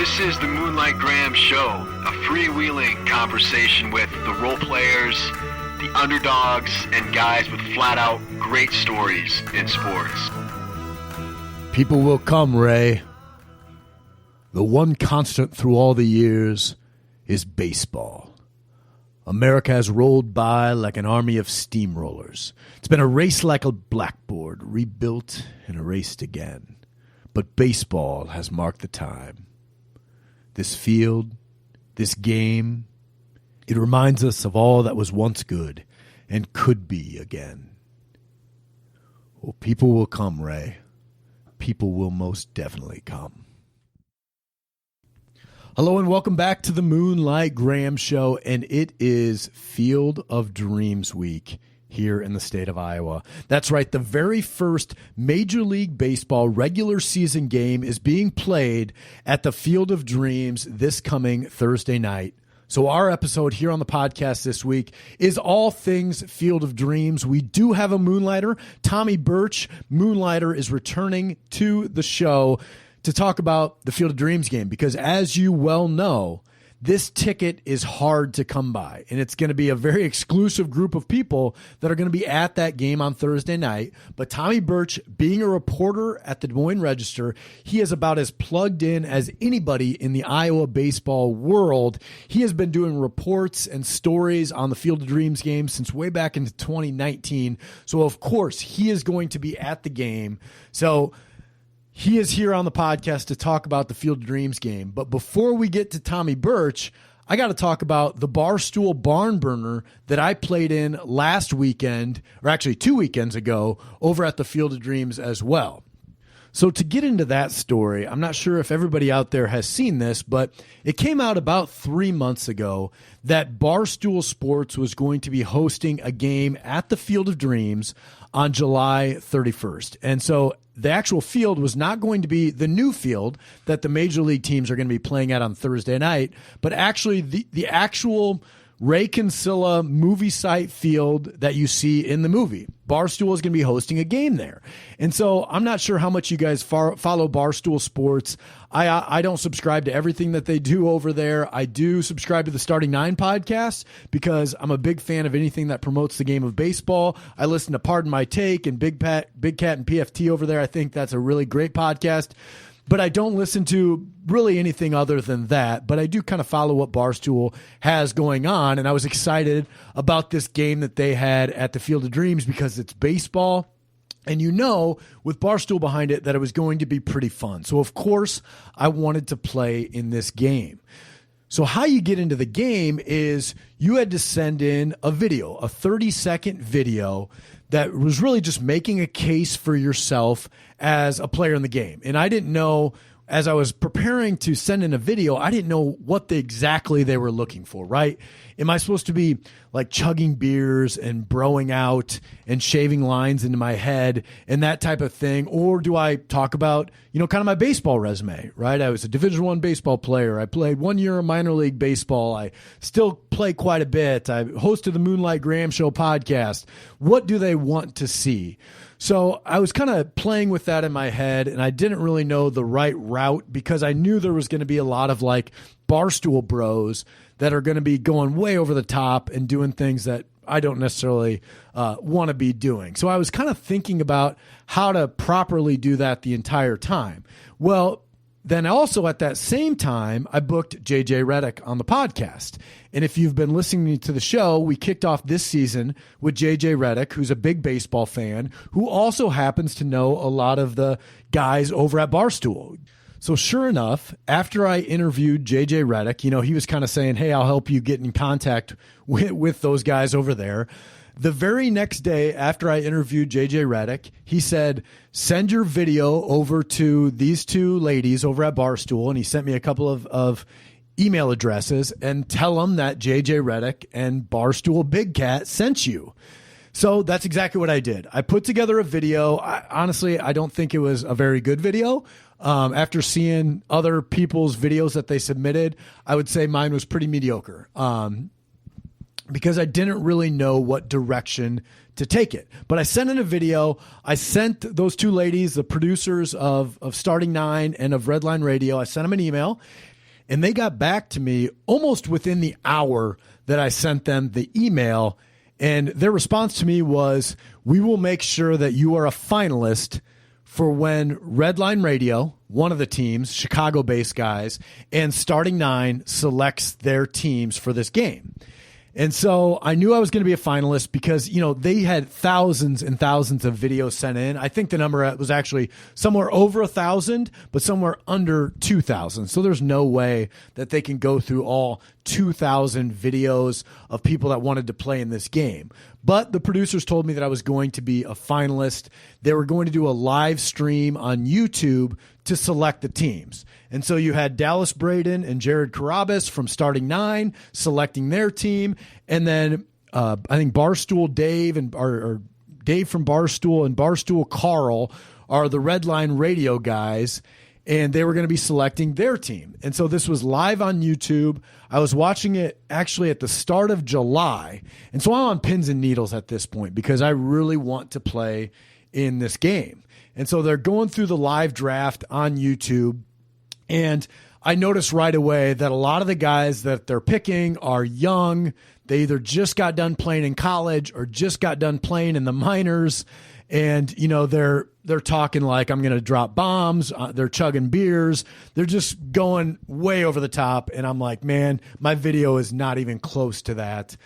This is the Moonlight Graham Show, a freewheeling conversation with the role players, the underdogs, and guys with flat-out great stories in sports. People will come, Ray. The one constant through all the years is baseball. America has rolled by like an army of steamrollers. It's been erased like a blackboard, rebuilt and erased again. But baseball has marked the time. This field, this game, it reminds us of all that was once good and could be again. Well, people will come, Ray. People will most definitely come. Hello and welcome back to the Moonlight Graham Show, and it is Field of Dreams week here in the state of Iowa. That's right, the very first Major League Baseball regular season game is being played at the Field of Dreams this coming Thursday night. So our episode here on the podcast this week is all things Field of Dreams. We do have a Moonlighter. Tommy Birch, Moonlighter, is returning to the show to talk about the Field of Dreams game because, as you well know, this ticket is hard to come by, and it's going to be a very exclusive group of people that are going to be at that game on Thursday night. But Tommy Birch, being a reporter at the Des Moines Register, he is about as plugged in as anybody in the Iowa baseball world. He has been doing reports and stories on the Field of Dreams game since way back into 2019. So, of course, he is going to be at the game. So he is here on the podcast to talk about the Field of Dreams game. But before we get to Tommy Birch, I got to talk about the Barstool Barn Burner that I played in last weekend, or actually 2 weekends ago, over at the Field of Dreams as well. So to get into that story, I'm not sure if everybody out there has seen this, but it came out about 3 months ago that Barstool Sports was going to be hosting a game at the Field of Dreams on July 31st. And so the actual field was not going to be the new field that the major league teams are going to be playing at on Thursday night, but actually the actual Ray Kinsella movie site field that you see in the movie. Barstool is going to be hosting a game there. And so I'm not sure how much you guys follow Barstool Sports. I don't subscribe to everything that they do over there. I do subscribe to the Starting Nine podcast because I'm a big fan of anything that promotes the game of baseball. I listen to Pardon My Take and Big Cat and PFT over there. I think that's a really great podcast. But I don't listen to really anything other than that. But I do kind of follow what Barstool has going on. And I was excited about this game that they had at the Field of Dreams because it's baseball. And you know, with Barstool behind it, that it was going to be pretty fun. So, of course, I wanted to play in this game. So how you get into the game is you had to send in a video, a 30-second video that was really just making a case for yourself as a player in the game. And I didn't know, as I was preparing to send in a video, I didn't know what exactly they were looking for, right? Am I supposed to be like chugging beers and broing out and shaving lines into my head and that type of thing? Or do I talk about, kind of my baseball resume, right? I was a Division I baseball player. I played 1 year of minor league baseball. I still play quite a bit. I hosted the Moonlight Graham Show podcast. What do they want to see? So I was kind of playing with that in my head, and I didn't really know the right route because I knew there was going to be a lot of like Barstool bros that are going to be going way over the top and doing things that I don't necessarily want to be doing. So I was kind of thinking about how to properly do that the entire time. Well, then also at that same time, I booked JJ Redick on the podcast. And if you've been listening to the show, we kicked off this season with JJ Redick, who's a big baseball fan, who also happens to know a lot of the guys over at Barstool. So sure enough, after I interviewed JJ Redick, he was kind of saying, hey, I'll help you get in contact with those guys over there. The very next day after I interviewed JJ Redick, he said, send your video over to these two ladies over at Barstool. And he sent me a couple of email addresses and tell them that JJ Redick and Barstool Big Cat sent you. So that's exactly what I did. I put together a video. Honestly, I don't think it was a very good video. After seeing other people's videos that they submitted, I would say mine was pretty mediocre. Because I didn't really know what direction to take it. But I sent in a video. I sent those two ladies, the producers of Starting Nine and of Redline Radio, I sent them an email. And they got back to me almost within the hour that I sent them the email. And their response to me was, we will make sure that you are a finalist for when Redline Radio, one of the teams, Chicago-based guys, and Starting Nine selects their teams for this game. And so I knew I was going to be a finalist because, they had thousands and thousands of videos sent in. I think the number was actually somewhere over 1,000, but somewhere under 2,000. So there's no way that they can go through all 2,000 videos of people that wanted to play in this game. But the producers told me that I was going to be a finalist. They were going to do a live stream on YouTube to select the teams. And so you had Dallas Braden and Jared Carabas from Starting Nine selecting their team. And then I think Barstool Dave or Dave from Barstool and Barstool Carl are the Redline Radio guys. And they were going to be selecting their team. And so this was live on YouTube. I was watching it actually at the start of July. And so I'm on pins and needles at this point because I really want to play in this game. And so they're going through the live draft on YouTube. And I noticed right away that a lot of the guys that they're picking are young. They either just got done playing in college or just got done playing in the minors. And, they're talking like, I'm going to drop bombs. They're chugging beers. They're just going way over the top. And I'm like, man, my video is not even close to that.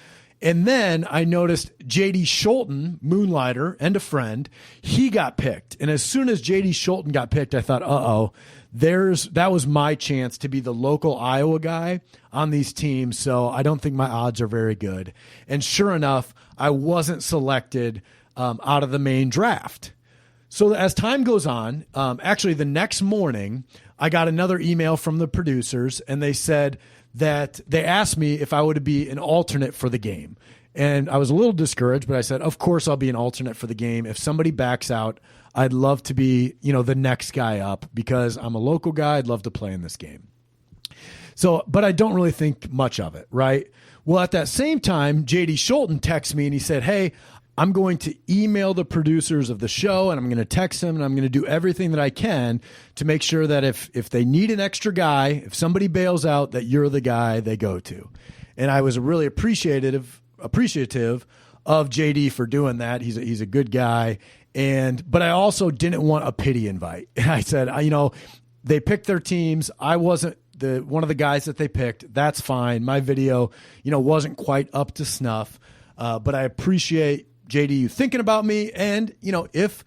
And then I noticed J.D. Scholten, Moonlighter, and a friend, he got picked. And as soon as J.D. Scholten got picked, I thought, that was my chance to be the local Iowa guy on these teams. So I don't think my odds are very good. And sure enough, I wasn't selected out of the main draft. So as time goes on, actually the next morning, I got another email from the producers, and they said that they asked me if I would be an alternate for the game. And I was a little discouraged, but I said, of course I'll be an alternate for the game. If somebody backs out, I'd love to be, the next guy up because I'm a local guy. I'd love to play in this game. So, but I don't really think much of it, right? Well, at that same time, J.D. Scholten texted me and he said, hey, I'm going to email the producers of the show and I'm going to text them and I'm going to do everything that I can to make sure that if they need an extra guy, if somebody bails out, that you're the guy they go to. And I was really appreciative of JD for doing that. He's a good guy. But I also didn't want a pity invite. And I said, they picked their teams. I wasn't one of the guys that they picked. That's fine. My video, wasn't quite up to snuff. But I appreciate JD, you thinking about me. And, if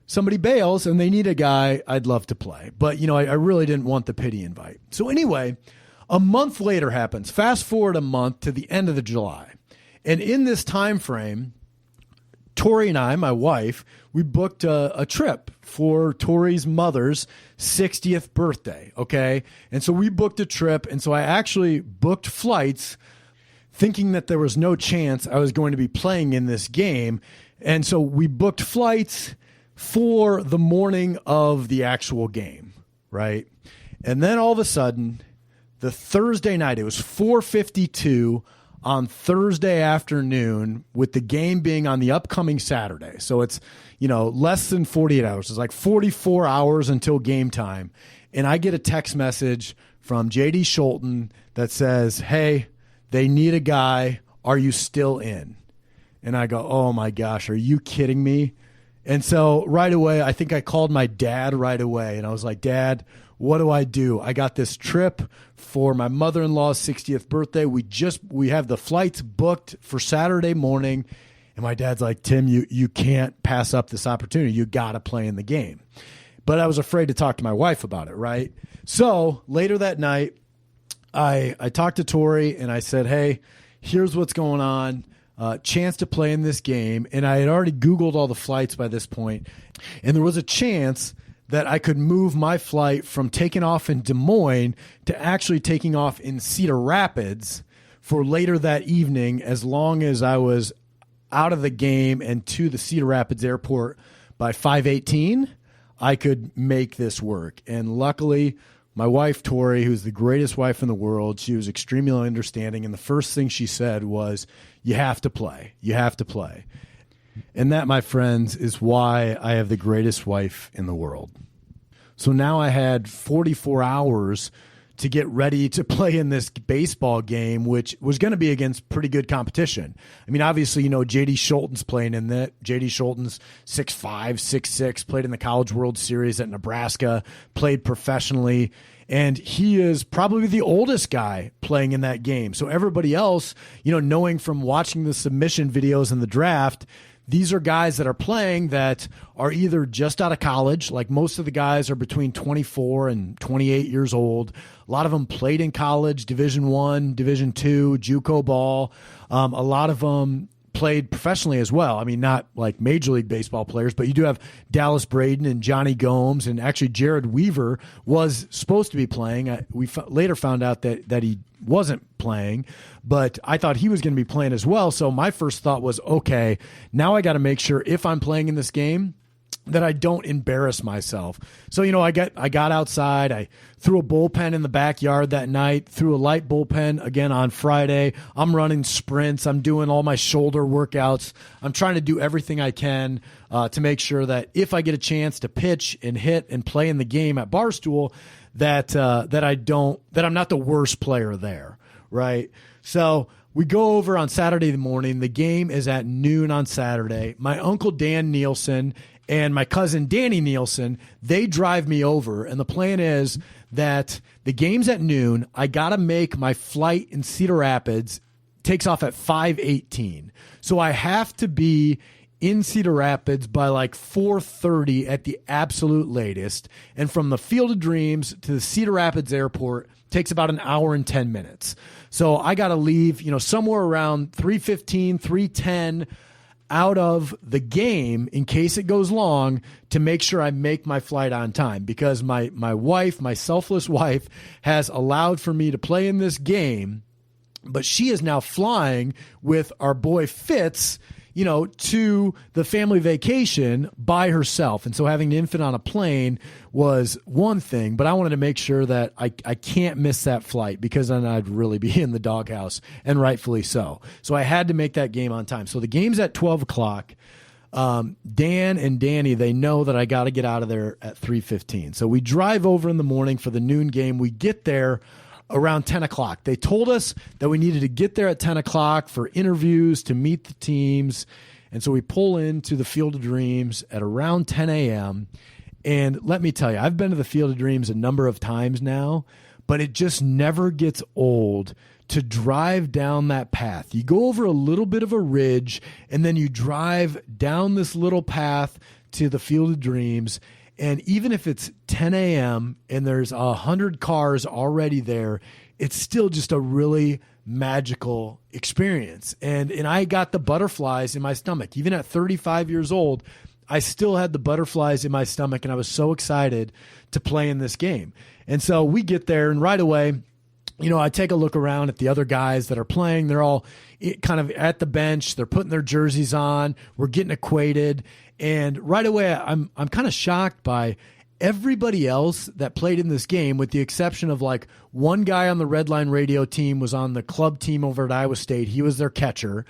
somebody bails and they need a guy, I'd love to play. But, I really didn't want the pity invite. So anyway, a month later happens. Fast forward a month to the end of July. And in this time frame, Tori and I, my wife, we booked a trip for Tori's mother's 60th birthday. Okay. And so we booked a trip. And so I actually booked flights thinking that there was no chance I was going to be playing in this game. And so we booked flights for the morning of the actual game, right? And then all of a sudden, the Thursday night, it was 4:52 on Thursday afternoon with the game being on the upcoming Saturday. So it's, less than 48 hours. It's like 44 hours until game time. And I get a text message from J.D. Scholten that says, hey, they need a guy. Are you still in? And I go, oh my gosh, are you kidding me? And so right away, I think I called my dad right away. And I was like, Dad, what do? I got this trip for my mother-in-law's 60th birthday. We have the flights booked for Saturday morning. And my dad's like, Tim, you can't pass up this opportunity. You got to play in the game. But I was afraid to talk to my wife about it, right? So later that night, I talked to Tori and I said, hey, here's what's going on. Chance to play in this game. And I had already Googled all the flights by this point. And there was a chance that I could move my flight from taking off in Des Moines to actually taking off in Cedar Rapids for later that evening, as long as I was out of the game and to the Cedar Rapids airport by 5:18, I could make this work. And luckily, my wife, Tori, who's the greatest wife in the world, she was extremely understanding. And the first thing she said was, you have to play. You have to play. And that, my friends, is why I have the greatest wife in the world. So now I had 44 hours to get ready to play in this baseball game, which was going to be against pretty good competition. I mean, obviously, J.D. Schulten's playing in that. J.D. Schulten's 6'5", 6'6", played in the College World Series at Nebraska, played professionally, and he is probably the oldest guy playing in that game. So everybody else, knowing from watching the submission videos in the draft, these are guys that are playing that are either just out of college, like most of the guys are between 24 and 28 years old. A lot of them played in college, Division I, Division II, JUCO ball. A lot of them played professionally as well. I mean, not like Major League Baseball players, but you do have Dallas Braden and Johnny Gomes, and actually Jared Weaver was supposed to be playing. We later found out that he wasn't playing, but I thought he was going to be playing as well. So my first thought was, okay, now I got to make sure if I'm playing in this game that I don't embarrass myself. So, I got outside. I threw a bullpen in the backyard that night, threw a light bullpen again on Friday. I'm running sprints. I'm doing all my shoulder workouts. I'm trying to do everything I can to make sure that if I get a chance to pitch and hit and play in the game at Barstool, that I'm not the worst player there, right? So we go over on Saturday morning. The game is at noon on Saturday. My uncle Dan Nielsen and my cousin Danny Nielsen, they drive me over, and the plan is that the game's at noon. I got to make my flight in Cedar Rapids. Takes off at 5:18. So I have to be in Cedar Rapids by like 4:30 at the absolute latest. And from the Field of Dreams to the Cedar Rapids Airport takes about an hour and 10 minutes. So I got to leave, somewhere around 3:15, 3:10 out of the game in case it goes long to make sure I make my flight on time, because my wife, my selfless wife, has allowed for me to play in this game, but she is now flying with our boy Fitz, to the family vacation by herself. And so having an infant on a plane was one thing, but I wanted to make sure that I can't miss that flight, because then I'd really be in the doghouse, and rightfully so. So I had to make that game on time. So the game's at 12 o'clock. Dan and Danny, they know that I got to get out of there at 3:15. So we drive over in the morning for the noon game. We get there around 10 o'clock. They told us that we needed to get there at 10 o'clock for interviews to meet the teams. And so we pull into the Field of Dreams at around 10 a.m. And let me tell you, I've been to the Field of Dreams a number of times now, but it just never gets old to drive down that path. You go over a little bit of a ridge, and then you drive down this little path to the Field of Dreams. And even if it's 10 a.m. and there's 100 cars already there, it's still just a really magical experience. And I got the butterflies in my stomach. Even at 35 years old, I still had the butterflies in my stomach, and I was so excited to play in this game. And so we get there, and right away, I take a look around at the other guys that are playing. They're all kind of at the bench. They're putting their jerseys on. We're getting acquainted. And right away, I'm kind of shocked by everybody else that played in this game, with the exception of like one guy on the Red Line Radio team was on the club team over at Iowa State. He was their catcher.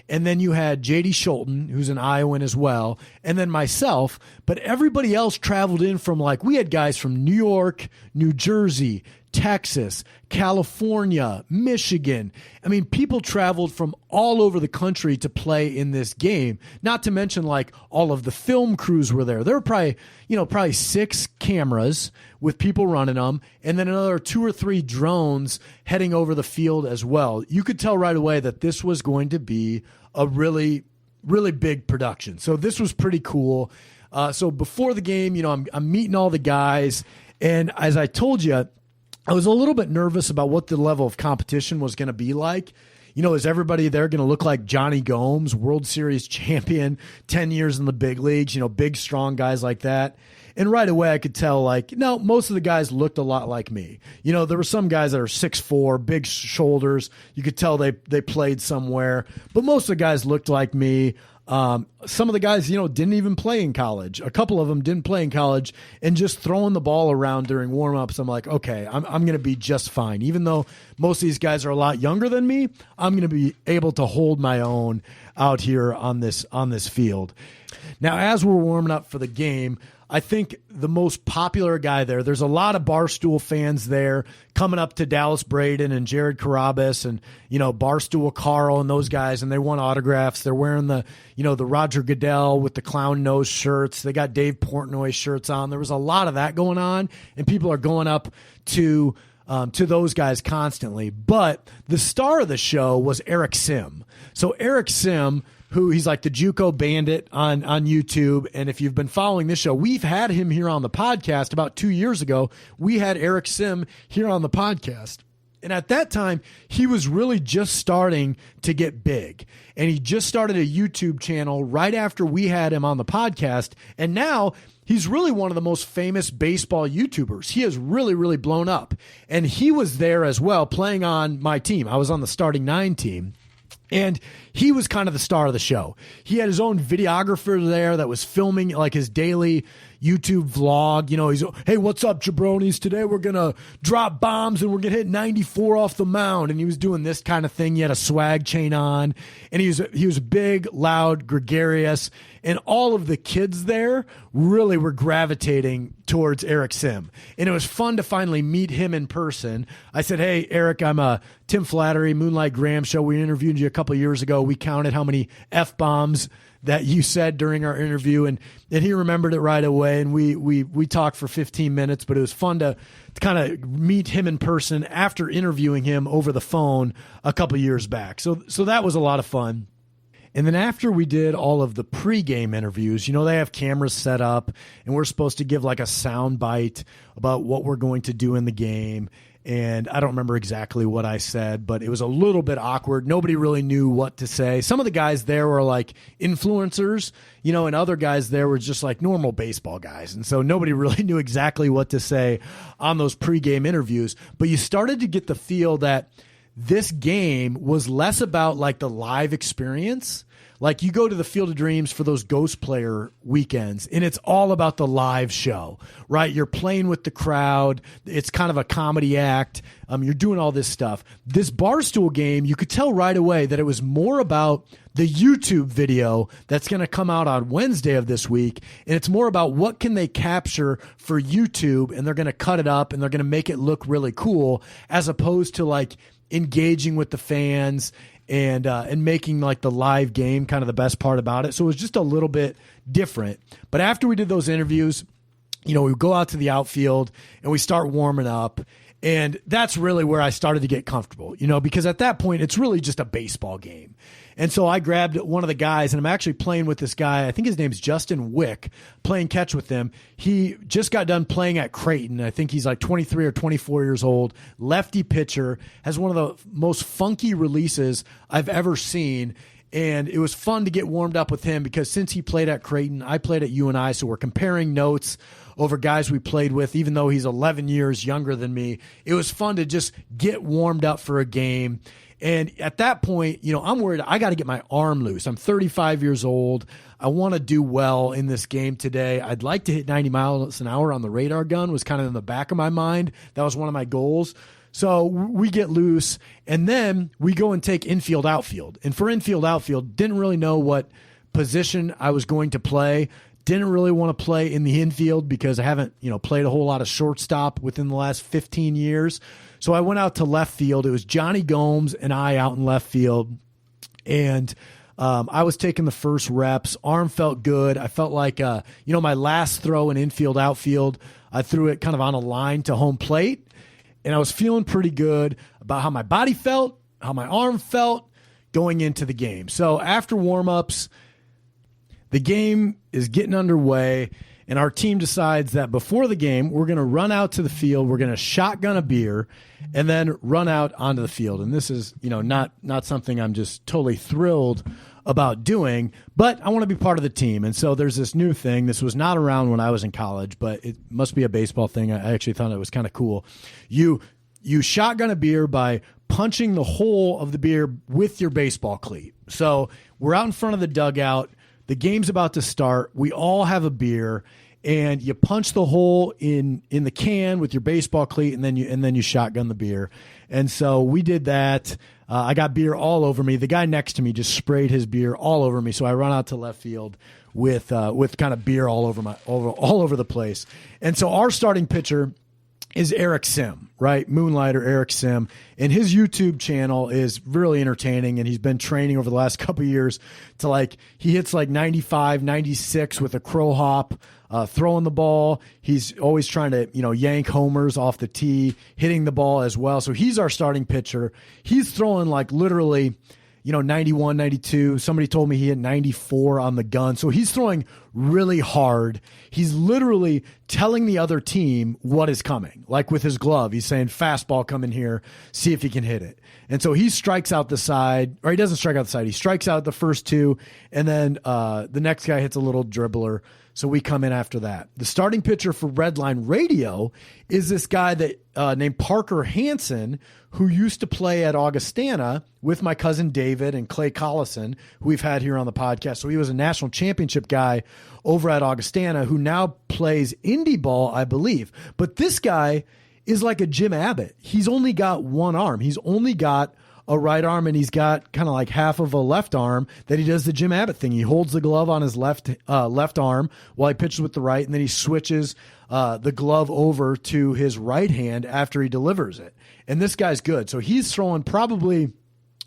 And then you had J.D. Schulten, who's an Iowan as well, and then myself. But everybody else traveled in from, like, we had guys from New York, New Jersey, Texas, California, Michigan. I mean, people traveled from all over the country to play in this game. Not to mention, like, all of the film crews were there. There were probably 6 cameras with people running them, and then another 2 or 3 drones heading over the field as well. You could tell right away that this was going to be a really, really big production. So this was pretty cool. So before the game, I'm meeting all the guys, and as I told you, I was a little bit nervous about what the level of competition was going to be like. Is everybody there going to look like Johnny Gomes, World Series champion, 10 years in the big leagues, big, strong guys like that? And right away I could tell, no, most of the guys looked a lot like me. There were some guys that are 6'4", big shoulders. You could tell they played somewhere. But most of the guys looked like me. Some of the guys, didn't even play in college. A couple of them didn't play in college, and just throwing the ball around during warm-ups, I'm like, okay, I'm going to be just fine. Even though most of these guys are a lot younger than me, I'm going to be able to hold my own out here on this field. Now, as we're warming up for the game, I think the most popular guy there's a lot of Barstool fans there coming up to Dallas Braden and Jared Carabas and, Barstool Carl and those guys, and they want autographs. They're wearing the Roger Goodell with the clown nose shirts. They got Dave Portnoy shirts on. There was a lot of that going on, and people are going up to those guys constantly. But the star of the show was Eric Sim. So Eric Sim, he's like the JUCO bandit on YouTube. And if you've been following this show, we've had him here on the podcast about 2 years ago. We had Eric Sim here on the podcast. And at that time, he was really just starting to get big. And he just started a YouTube channel right after we had him on the podcast. And now he's really one of the most famous baseball YouTubers. He has really, really blown up. And he was there as well playing on my team. I was on the starting 9 team. And he was kind of the star of the show. He had his own videographer there that was filming like his daily YouTube vlog. He's, hey, what's up, jabronis? Today we're going to drop bombs and we're going to hit 94 off the mound. And he was doing this kind of thing. He had a swag chain on. And he was big, loud, gregarious. And all of the kids there really were gravitating towards Eric Sim. And it was fun to finally meet him in person. I said, hey, Eric, I'm Tim Flattery, Moonlight Graham Show. We interviewed you a couple of years ago. We counted how many F-bombs that you said during our interview, and he remembered it right away. And we talked for 15 minutes, but it was fun to kind of meet him in person after interviewing him over the phone a couple of years back. So that was a lot of fun. And then after we did all of the pregame interviews, they have cameras set up and we're supposed to give like a sound bite about what we're going to do in the game. And I don't remember exactly what I said, but it was a little bit awkward. Nobody really knew what to say. Some of the guys there were like influencers, and other guys there were just like normal baseball guys. And so nobody really knew exactly what to say on those pregame interviews. But you started to get the feel that this game was less about like the live experience. Like you go to the Field of Dreams for those Ghost Player weekends, and it's all about the live show, right? You're playing with the crowd. It's kind of a comedy act. You're doing all this stuff. This Barstool game, you could tell right away that it was more about the YouTube video that's going to come out on Wednesday of this week, and it's more about what can they capture for YouTube, and they're going to cut it up, and they're going to make it look really cool, as opposed to like engaging with the fans and making like the live game kind of the best part about it. So it was just a little bit different. But after we did those interviews, we go out to the outfield and we start warming up. And that's really where I started to get comfortable, because at that point, it's really just a baseball game. And so I grabbed one of the guys, and I'm actually playing with this guy. I think his name's Justin Wick, playing catch with him. He just got done playing at Creighton. I think he's like 23 or 24 years old, lefty pitcher, has one of the most funky releases I've ever seen. And it was fun to get warmed up with him because since he played at Creighton, I played at UNI, so we're comparing notes over guys we played with, even though he's 11 years younger than me. It was fun to just get warmed up for a game. And at that point, I'm worried I got to get my arm loose. I'm 35 years old. I want to do well in this game today. I'd like to hit 90 miles an hour on the radar gun, was kind of in the back of my mind. That was one of my goals. So we get loose, and then we go and take infield, outfield. And for infield, outfield, didn't really know what position I was going to play. Didn't really want to play in the infield because I haven't, played a whole lot of shortstop within the last 15 years. So I went out to left field. It was Johnny Gomes and I out in left field. And I was taking the first reps. Arm felt good. I felt like, my last throw in infield, outfield, I threw it kind of on a line to home plate. And I was feeling pretty good about how my body felt, how my arm felt going into the game. So after warm-ups, the game is getting underway, and our team decides that before the game, we're going to run out to the field, we're going to shotgun a beer, and then run out onto the field. And this is, not something I'm just totally thrilled about doing, but I want to be part of the team. And so there's this new thing. This was not around when I was in college, but it must be a baseball thing. I actually thought it was kind of cool. You shotgun a beer by punching the hole of the beer with your baseball cleat. So we're out in front of the dugout. The game's about to start. We all have a beer, and you punch the hole in the can with your baseball cleat, and then you shotgun the beer. And so we did that. I got beer all over me. The guy next to me just sprayed his beer all over me. So I run out to left field with kind of beer all over the place. And so our starting pitcher is Eric Sim, right? Moonlighter Eric Sim. And his YouTube channel is really entertaining, and he's been training over the last couple of years to he hits 95, 96 with a crow hop, throwing the ball. He's always trying to, yank homers off the tee, hitting the ball as well. So he's our starting pitcher. He's throwing literally, 91, 92. Somebody told me he hit 94 on the gun. So he's throwing really hard. He's literally telling the other team what is coming. Like with his glove, he's saying, fastball coming here, see if he can hit it. And so he strikes out the side, or he doesn't strike out the side. He strikes out the first two, and then the next guy hits a little dribbler. So we come in after that. The starting pitcher for Redline Radio is this guy that named Parker Hansen, who used to play at Augustana with my cousin David and Clay Collison, who we've had here on the podcast. So he was a national championship guy over at Augustana, who now plays indie ball, I believe. But this guy is like a Jim Abbott. He's only got one arm. He's only got a right arm, and he's got kind of half of a left arm that he does the Jim Abbott thing. He holds the glove on his left arm while he pitches with the right, and then he switches the glove over to his right hand after he delivers it. And this guy's good. So he's throwing probably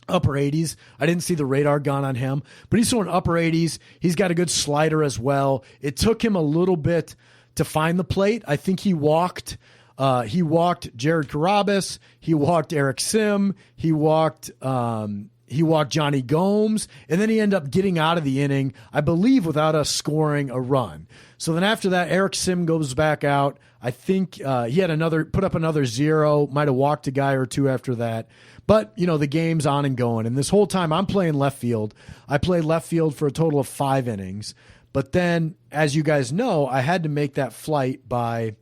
upper 80s. I didn't see the radar gun on him, but he's throwing upper 80s. He's got a good slider as well. It took him a little bit to find the plate. I think he walked Jared Carabas. He walked Eric Sim. He walked Johnny Gomes, and then he ended up getting out of the inning, I believe, without us scoring a run. So then after that, Eric Sim goes back out. I think he had put up another 0, might have walked a guy or two after that. But, the game's on and going. And this whole time I'm playing left field. I played left field for a total of 5 innings. But then, as you guys know, I had to make that flight by,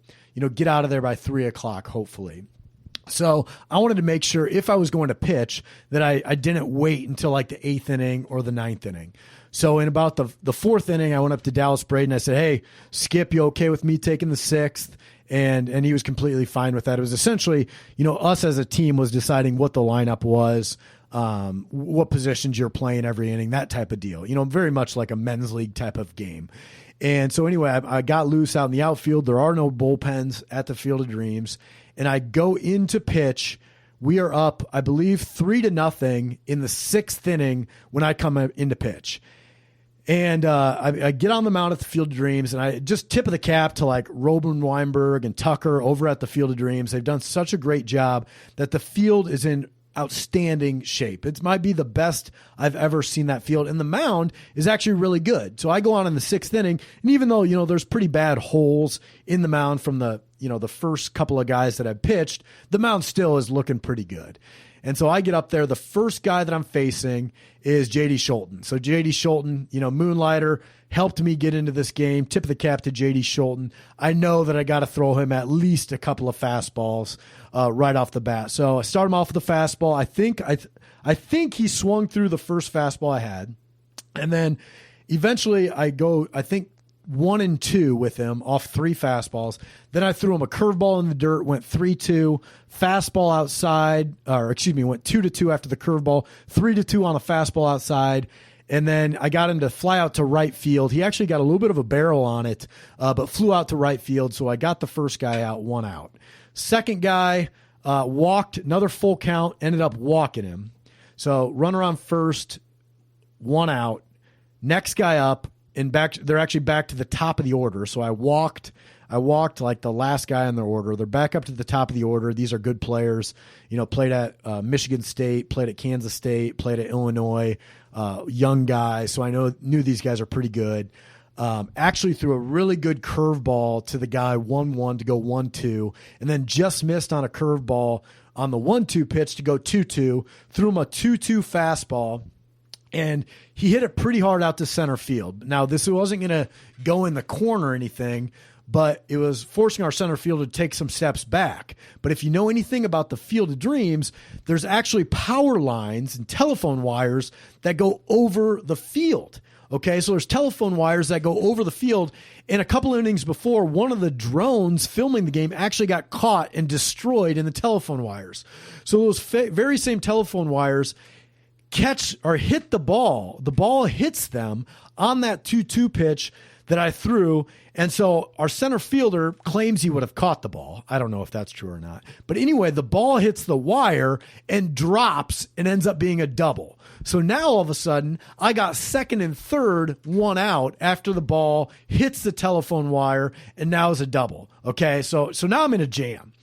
get out of there by 3 o'clock, hopefully. So I wanted to make sure if I was going to pitch that I didn't wait until the 8th inning or the 9th inning. So in about the 4th inning, I went up to Dallas Braden. I said, "Hey, Skip, you okay with me taking the 6th?" And he was completely fine with that. It was essentially, us as a team was deciding what the lineup was, what positions you're playing every inning, that type of deal. Very much like a men's league type of game. And so anyway, I got loose out in the outfield. There are no bullpens at the Field of Dreams. And I go into pitch. We are up, I believe, 3-0 in the 6th inning when I come into pitch. And I get on the mound at the Field of Dreams, and I just tip of the cap to Robin Weinberg and Tucker over at the Field of Dreams. They've done such a great job that the field is in outstanding shape. It might be the best I've ever seen that field, and the mound is actually really good. So I go on in the 6th inning, and even though there's pretty bad holes in the mound from the first couple of guys that I've pitched, the mound still is looking pretty good. And so I get up there. The first guy that I'm facing is J.D. Scholten. So J.D. Scholten, Moonlighter, helped me get into this game. Tip of the cap to J.D. Scholten. I know that I got to throw him at least a couple of fastballs right off the bat. So I start him off with a fastball. I think he swung through the first fastball I had. And then eventually I go, 1 and 2 with him off 3 fastballs. Then I threw him a curveball in the dirt, went 3-2, fastball outside, went 2-2 after the curveball, 3-2 on a fastball outside. And then I got him to fly out to right field. He actually got a little bit of a barrel on it, but flew out to right field. So I got the first guy out, 1 out. Second guy walked, another full count, ended up walking him. So runner on first, 1 out. Next guy up, and back. They're actually back to the top of the order. So I walked like the last guy in their order. They're back up to the top of the order. These are good players. Played at Michigan State, played at Kansas State, played at Illinois. Young guys. So I knew these guys are pretty good. Actually threw a really good curveball to the guy 1-1 to go 1-2, and then just missed on a curveball on the 1-2 pitch to go 2-2. Threw him a 2-2 fastball. And he hit it pretty hard out to center field. Now, this wasn't going to go in the corner or anything, but it was forcing our center fielder to take some steps back. But if you know anything about the Field of Dreams, there's actually power lines and telephone wires that go over the field. Okay, so there's telephone wires that go over the field. And a couple innings before, one of the drones filming the game actually got caught and destroyed in the telephone wires. So those very same telephone wires catch or hit the ball. The ball hits them on that 2-2 pitch that I threw. And so our center fielder claims he would have caught the ball. I don't know if that's true or not. But anyway, the ball hits the wire and drops and ends up being a double. So now all of a sudden, I got second and third, one out after the ball hits the telephone wire, and now it's a double. Okay, so now I'm in a jam.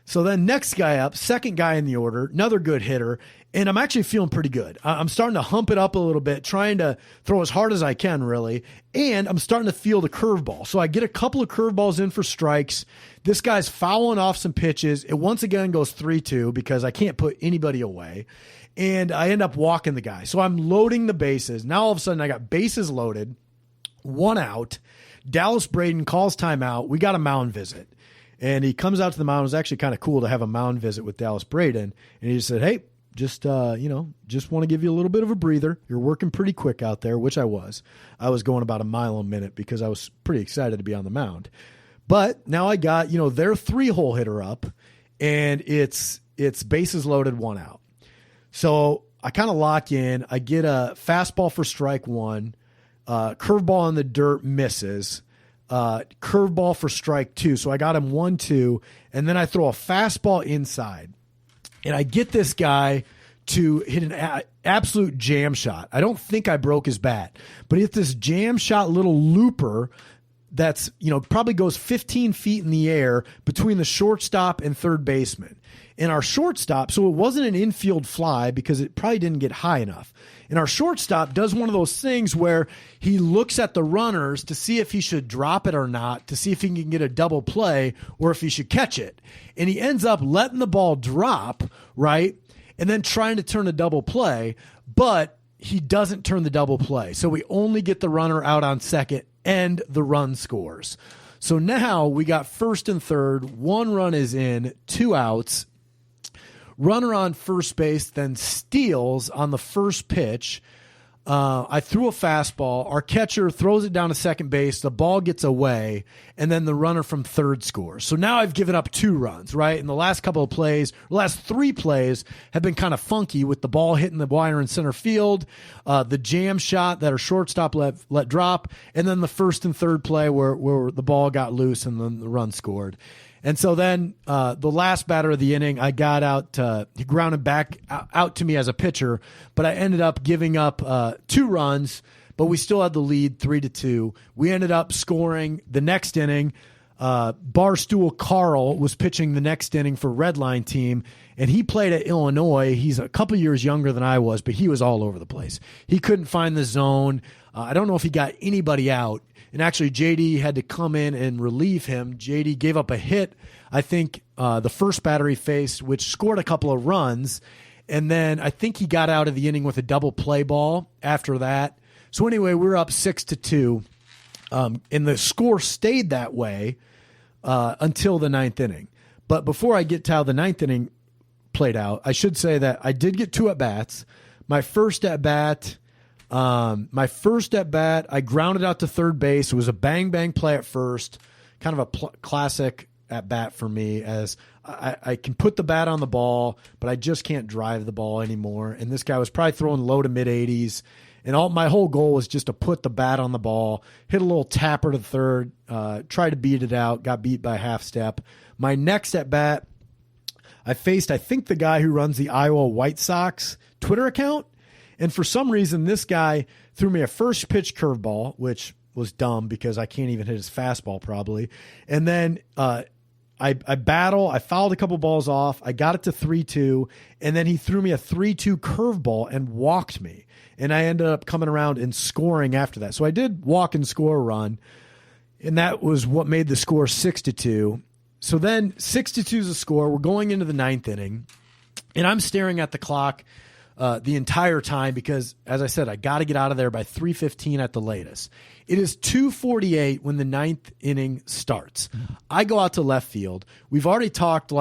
So then next guy up, second guy in the order, another good hitter, and I'm actually feeling pretty good. I'm starting to hump it up a little bit, trying to throw as hard as I can, really, and I'm starting to feel the curveball. So I get a couple of curveballs in for strikes. This guy's fouling off some pitches. It once again goes 3-2 because I can't put anybody away, and I end up walking the guy. So I'm loading the bases. Now all of a sudden I got bases loaded, one out. Dallas Braden calls timeout. We got a mound visit. And he comes out to the mound. It was actually kind of cool to have a mound visit with Dallas Braden. And he just said, hey, just want to give you a little bit of a breather. You're working pretty quick out there, which I was. I was going about a mile a minute because I was pretty excited to be on the mound. But now I got, their 3-hole hitter up, and it's bases loaded, one out. So I kind of lock in. I get a fastball for strike one, curveball in the dirt, misses. Curveball for strike two. So I got him 1-2, and then I throw a fastball inside, and I get this guy to hit an absolute jam shot. I don't think I broke his bat, but he hit this jam shot little looper that's, probably goes 15 feet in the air between the shortstop and third baseman. And our shortstop, so it wasn't an infield fly because it probably didn't get high enough. And our shortstop does one of those things where he looks at the runners to see if he should drop it or not, to see if he can get a double play or if he should catch it. And he ends up letting the ball drop, right? And then trying to turn a double play, but he doesn't turn the double play. So we only get the runner out on second and the run scores. So now we got first and third, 1 run is in, 2 outs. Runner on first base then steals on the first pitch. I threw a fastball. Our catcher throws it down to second base. The ball gets away, and then the runner from third scores. So now I've given up 2 runs, right? And the last couple of plays, the last 3 plays have been kind of funky with the ball hitting the wire in center field, the jam shot that our shortstop let drop, and then the first and third play where the ball got loose and then the run scored. And so then the last batter of the inning, I got out, he grounded back out to me as a pitcher, but I ended up giving up 2 runs, but we still had the lead 3-2. We ended up scoring the next inning. Barstool Carl was pitching the next inning for Redline team, and he played at Illinois. He's a couple years younger than I was, but he was all over the place. He couldn't find the zone. I don't know if he got anybody out. And actually, JD had to come in and relieve him. JD gave up a hit, I think, the first batter he faced, which scored a couple of runs. And then I think he got out of the inning with a double play ball after that. So anyway, we were up 6-2. And the score stayed that way until the 9th inning. But before I get to how the 9th inning played out, I should say that I did get 2 at-bats. My first at-bat, I grounded out to third base. It was a bang-bang play at first, kind of a classic at-bat for me, as I can put the bat on the ball, but I just can't drive the ball anymore. And this guy was probably throwing low to mid-80s, and my whole goal was just to put the bat on the ball, hit a little tapper to the third, try to beat it out, got beat by a half step. My next at-bat, I faced, I think, the guy who runs the Iowa White Sox Twitter account. And for some reason, this guy threw me a first pitch curveball, which was dumb because I can't even hit his fastball probably. And then I fouled a couple balls off. I got it to 3-2. And then he threw me a 3-2 curveball and walked me. And I ended up coming around and scoring after that. So I did walk and score a run. And that was what made the score 6-2. So then 6-2 is the score. We're going into the 9th inning. And I'm staring at the clock. the entire time because, as I said, I got to get out of there by 3:15 at the latest. It is 2:48 when the ninth inning starts. I go out to left field. We've already talked,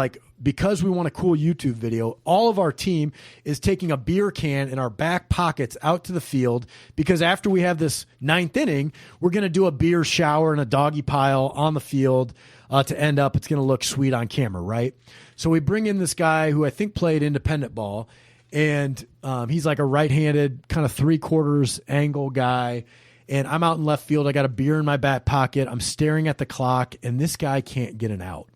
because we want a cool YouTube video, all of our team is taking a beer can in our back pockets out to the field because after we have this ninth inning, we're going to do a beer shower and a doggy pile on the field to end up. It's going to look sweet on camera, right? So we bring in this guy who I think played independent ball, and he's like a right-handed kind of three-quarters angle guy. And I'm out in left field. I got a beer in my back pocket. I'm staring at the clock, and this guy can't get an out.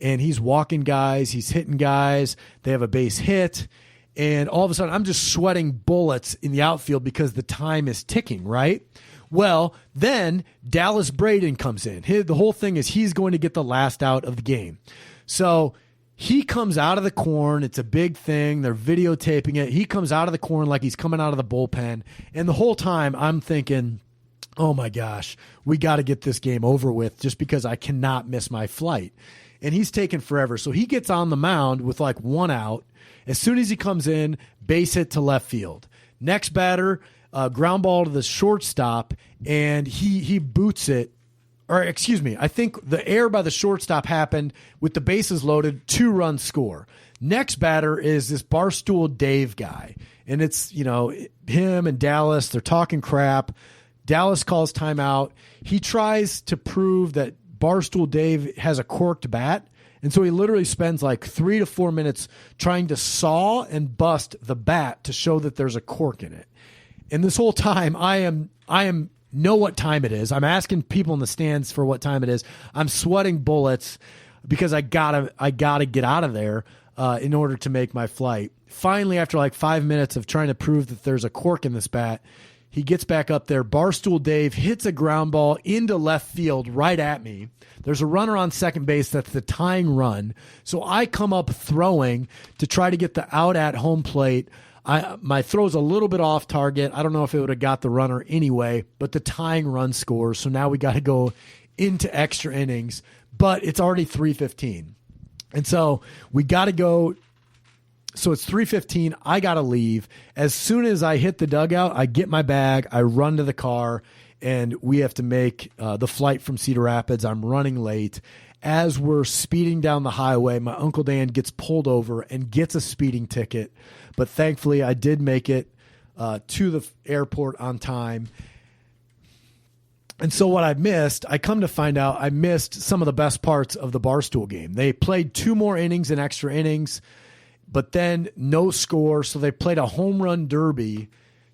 And he's walking guys. He's hitting guys. They have a base hit. And all of a sudden, I'm just sweating bullets in the outfield because the time is ticking, right? Well, then Dallas Braden comes in. The whole thing is he's going to get the last out of the game. So he comes out of the corn. It's a big thing. They're videotaping it. He comes out of the corn like he's coming out of the bullpen. And the whole time, I'm thinking, oh my gosh, we got to get this game over with just because I cannot miss my flight. And he's taking forever. So he gets on the mound with one out. As soon as he comes in, base hit to left field. Next batter, ground ball to the shortstop, and he boots it. Or excuse me, I think the error by the shortstop happened with the bases loaded, 2-run score. Next batter is this Barstool Dave guy. And it's, him and Dallas, they're talking crap. Dallas calls timeout. He tries to prove that Barstool Dave has a corked bat. And so he literally spends 3 to 4 minutes trying to saw and bust the bat to show that there's a cork in it. And this whole time I am know what time it is. I'm asking people in the stands for what time it is. I'm sweating bullets because I gotta get out of there in order to make my flight. Finally, after 5 minutes of trying to prove that there's a cork in this bat, he gets back up there. Barstool Dave hits a ground ball into left field right at me. There's a runner on second base. That's the tying run. So I come up throwing to try to get the out at home plate. My throw's a little bit off target. I don't know if it would have got the runner anyway, but the tying run scores. So now we got to go into extra innings, but it's already 3:15. And so we got to go. So it's 3:15. I got to leave. As soon as I hit the dugout, I get my bag, I run to the car, and we have to make the flight from Cedar Rapids. I'm running late. As we're speeding down the highway, my Uncle Dan gets pulled over and gets a speeding ticket. But thankfully, I did make it to the airport on time. And so what I come to find out I missed some of the best parts of the Barstool game. They played 2 more innings and extra innings, but then no score. So they played a home run derby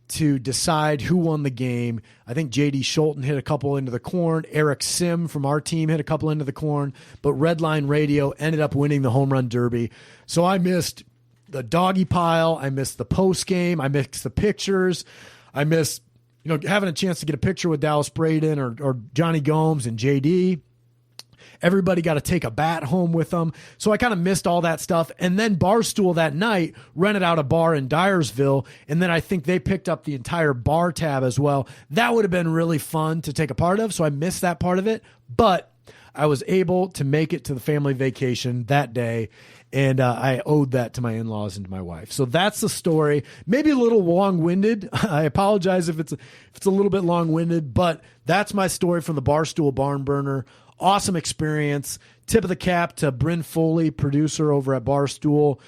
to decide who won the game. I think J.D. Schulten hit a couple into the corn. Eric Sim from our team hit a couple into the corn. But Redline Radio ended up winning the home run derby. So I missed the doggy pile. I missed the post game. I missed the pictures. I missed having a chance to get a picture with Dallas Braden or Johnny Gomes and J.D. Everybody got to take a bat home with them. So I kind of missed all that stuff. And then Barstool that night rented out a bar in Dyersville. And then I think they picked up the entire bar tab as well. That would have been really fun to take a part of. So I missed that part of it. But I was able to make it to the family vacation that day. And I owed that to my in-laws and to my wife. So that's the story. Maybe a little long-winded. I apologize if it's a little bit long-winded. But that's my story from the Barstool Barn Burner. Awesome experience. Tip of the cap to Bryn Foley, producer over at Barstool.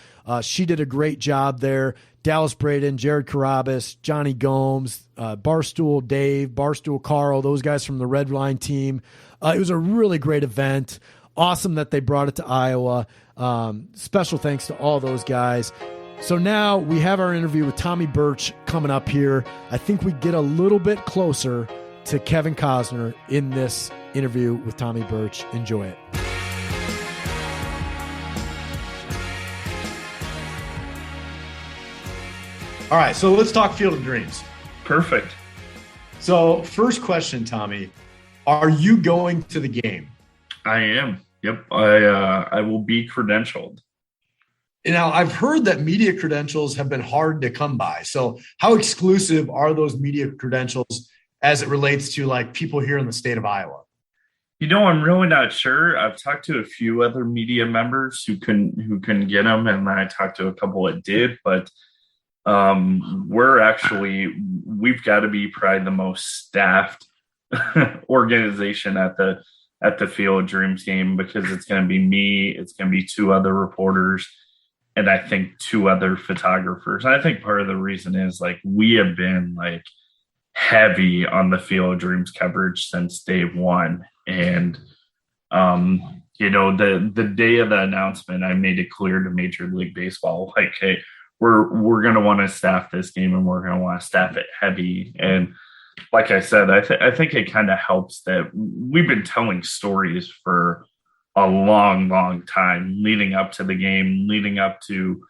She did a great job there. Dallas Braden, Jared Carabas, Johnny Gomes, Barstool Dave, Barstool Carl, those guys from the Red Line team. It was a really great event. Awesome that they brought it to Iowa. Special thanks to all those guys. So now we have our interview with Tommy Birch coming up here. I think we get a little bit closer to Kevin Costner in this interview with Tommy Birch. Enjoy it. All right, so let's talk Field of Dreams. Perfect. So first question, Tommy, are you going to the game? I am. Yep. I will be credentialed. Now, I've heard that media credentials have been hard to come by. So how exclusive are those media credentials as it relates to people here in the state of Iowa? I'm really not sure. I've talked to a few other media members who couldn't get them, and then I talked to a couple that did. But we've got to be probably the most staffed organization at the Field of Dreams game, because it's going to be me, it's going to be two other reporters, and I think two other photographers. And I think part of the reason is like we have been like heavy on the Field of Dreams coverage since day one. And the day of the announcement, I made it clear to Major League Baseball, like, hey, we're going to want to staff this game, and we're going to want to staff it heavy. And like I said, I think it kind of helps that we've been telling stories for a long, long time leading up to the game, leading up to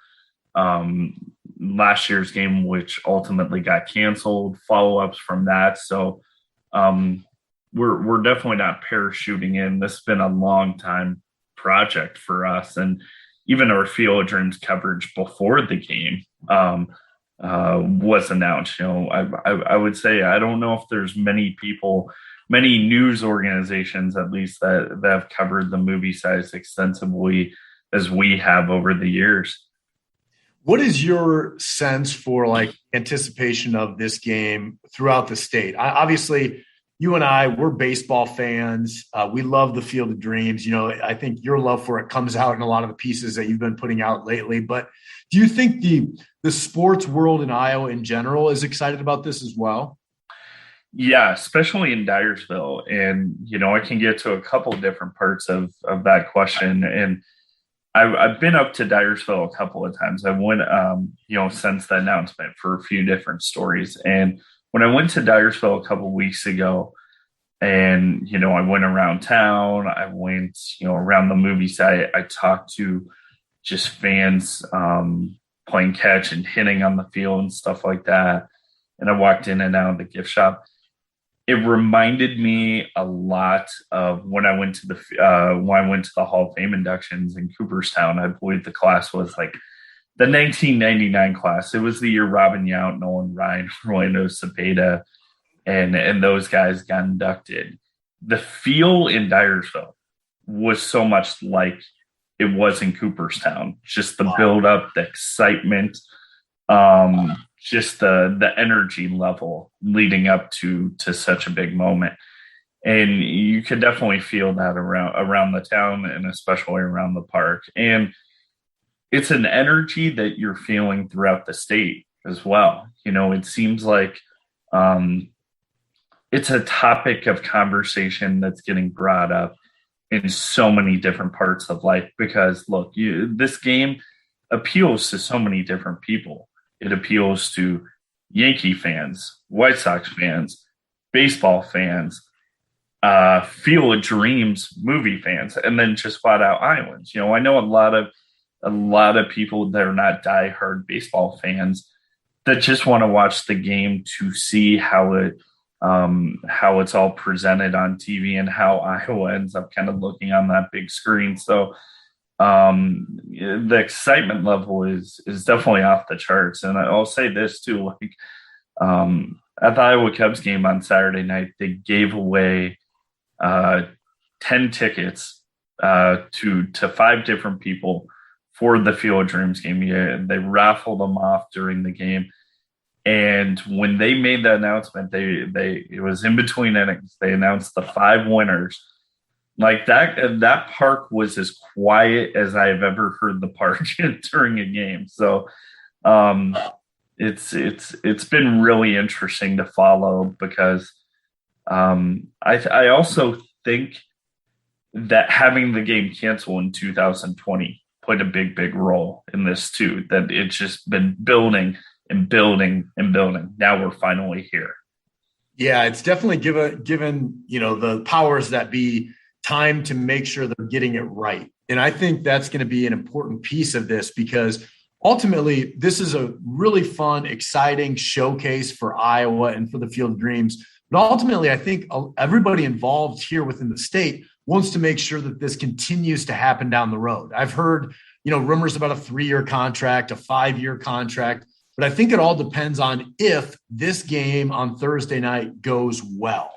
last year's game, which ultimately got canceled, follow-ups from that. So we're definitely not parachuting in. This has been a long time project for us. And even our Field of Dreams coverage before the game was announced. I would say, I don't know if there's many news organizations, at least, that have covered the movie side as extensively as we have over the years. What is your sense for like anticipation of this game throughout the state? Obviously, you and I, we're baseball fans. We love the Field of Dreams. I think your love for it comes out in a lot of the pieces that you've been putting out lately. But do you think the sports world in Iowa in general is excited about this as well? Yeah, especially in Dyersville. And, I can get to a couple different parts of that question. And I've been up to Dyersville a couple of times. I went, since the announcement, for a few different stories. And when I went to Dyersville a couple of weeks ago, and, I went around town, I went, around the movie site, I talked to just fans playing catch and hitting on the field and stuff like that. And I walked in and out of the gift shop. It reminded me a lot of when I went to the Hall of Fame inductions in Cooperstown. I believe the class was like the 1999 class. It was the year Robin Yount, Nolan Ryan, Orlando Cepeda, and those guys got inducted. The feel in Dyersville was so much like it was in Cooperstown. Just the build up, the excitement, just the energy level leading up to such a big moment. And you could definitely feel that around the town, and especially around the park. And it's an energy that you're feeling throughout the state as well. It seems like it's a topic of conversation that's getting brought up in so many different parts of life, because look, this game appeals to so many different people. It appeals to Yankee fans, White Sox fans, baseball fans, Field of Dreams movie fans, and then just flat out Iowans. I know a lot of people that are not diehard baseball fans that just want to watch the game to see how it's all presented on TV and how Iowa ends up kind of looking on that big screen. So the excitement level is definitely off the charts. And I'll say this too, like at the Iowa Cubs game on Saturday night, they gave away 10 tickets to 5 different people for the Field of Dreams game. Yeah, they raffled them off during the game. And when they made the announcement, it was in between innings. They announced the 5 winners. Like that park was as quiet as I have ever heard the park during a game. So it's been really interesting to follow, because I also think that having the game cancel in 2020 played a big role in this too, that it's just been building and building and building. Now we're finally here. Yeah, it's definitely given the powers that be time to make sure they're getting it right. And I think that's going to be an important piece of this, because ultimately this is a really fun, exciting showcase for Iowa and for the Field of Dreams. But ultimately, I think everybody involved here within the state wants to make sure that this continues to happen down the road. I've heard, rumors about a 3-year contract, a 5-year contract, but I think it all depends on if this game on Thursday night goes well.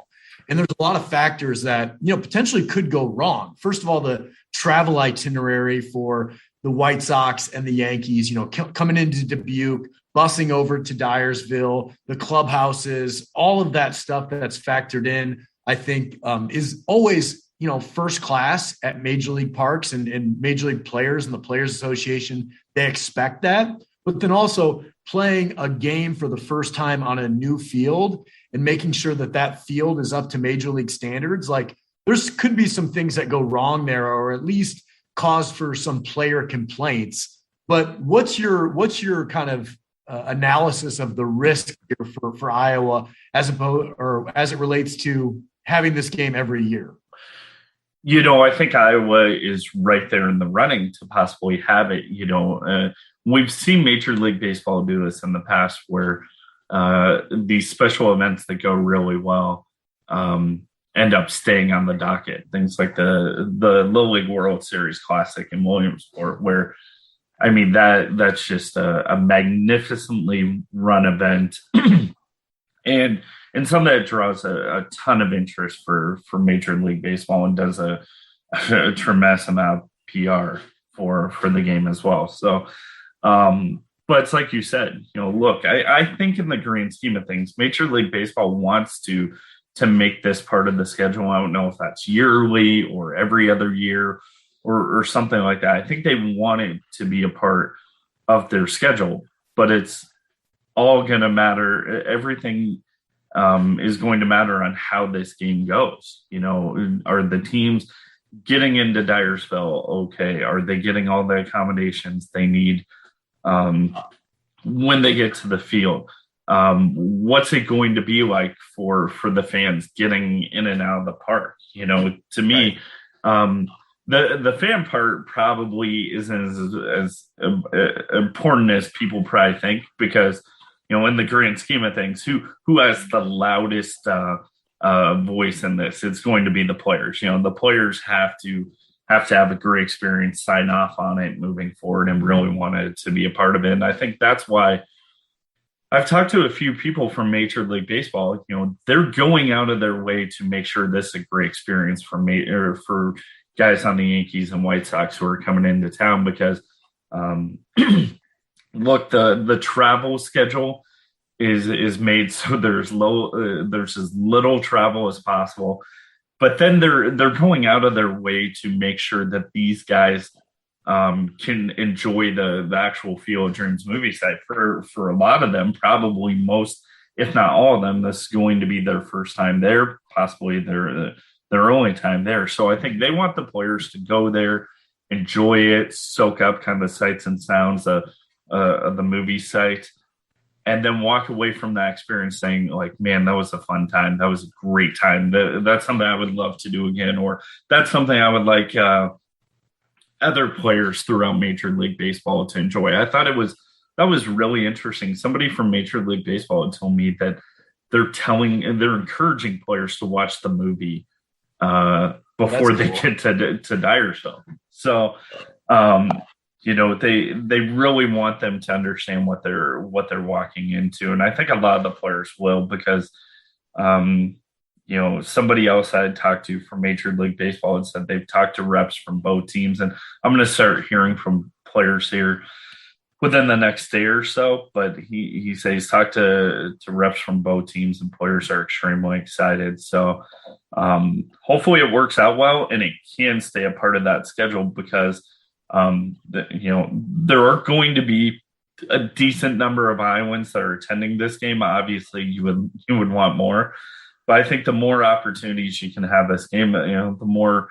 And there's a lot of factors that, potentially could go wrong. First of all, the travel itinerary for the White Sox and the Yankees, coming into Dubuque, busing over to Dyersville, the clubhouses, all of that stuff that's factored in, I think is always, first class at Major League parks and Major League players and the Players Association. They expect that. But then also playing a game for the first time on a new field and making sure that that field is up to Major League standards. Like, there's could be some things that go wrong there, or at least cause for some player complaints. But what's your kind of analysis of the risk here for Iowa as it relates to having this game every year? I think Iowa is right there in the running to possibly have it. We've seen Major League Baseball do this in the past, where these special events that go really well end up staying on the docket. Things like the Little League World Series Classic in Williamsport, where that's just a magnificently run event, and something that draws a ton of interest for Major League Baseball and does a tremendous amount of PR for the game as well. So, but it's like you said, look, I think in the grand scheme of things, Major League Baseball wants to make this part of the schedule. I don't know if that's yearly or every other year or something like that. I think they want it to be a part of their schedule, but it's all going to matter. Everything is going to matter on how this game goes. Are the teams getting into Dyersville okay? Are they getting all the accommodations they need when they get to the field? What's it going to be like for the fans getting in and out of the park? To me, the fan part probably isn't as important as people probably think, because in the grand scheme of things, who has the loudest voice in this? It's going to be the players. The players have to have a great experience, sign off on it moving forward, and really want it to be a part of it. And I think that's why I've talked to a few people from Major League Baseball. They're going out of their way to make sure this is a great experience for guys on the Yankees and White Sox who are coming into town, because look, the travel schedule is made so there's as little travel as possible, but then they're going out of their way to make sure that these guys can enjoy the actual Field of Dreams movie site. For a lot of them, probably most, if not all of them, this is going to be their first time there, possibly their only time there. So I think they want the players to go there, enjoy it, soak up kind of the sights and sounds of the movie site, and then walk away from that experience saying, like, man, that was a fun time. That was a great time. That's something I would love to do again, or that's something I would like other players throughout Major League Baseball to enjoy. I thought that was really interesting. Somebody from Major League Baseball had told me that they're encouraging players to watch the movie before they get to Dyersville. So, they really want them to understand what they're walking into. And I think a lot of the players will, because, somebody else I had talked to from Major League Baseball had said they've talked to reps from both teams. And I'm going to start hearing from players here within the next day or so. But he says he's talked to reps from both teams, and players are extremely excited. So hopefully it works out well and it can stay a part of that schedule, because there are going to be a decent number of Iowans that are attending this game. Obviously, you would want more, but I think the more opportunities you can have this game, the more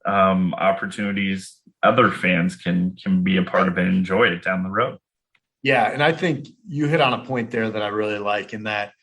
opportunities other fans can be a part of it and enjoy it down the road. Yeah, and I think you hit on a point there that I really like, in that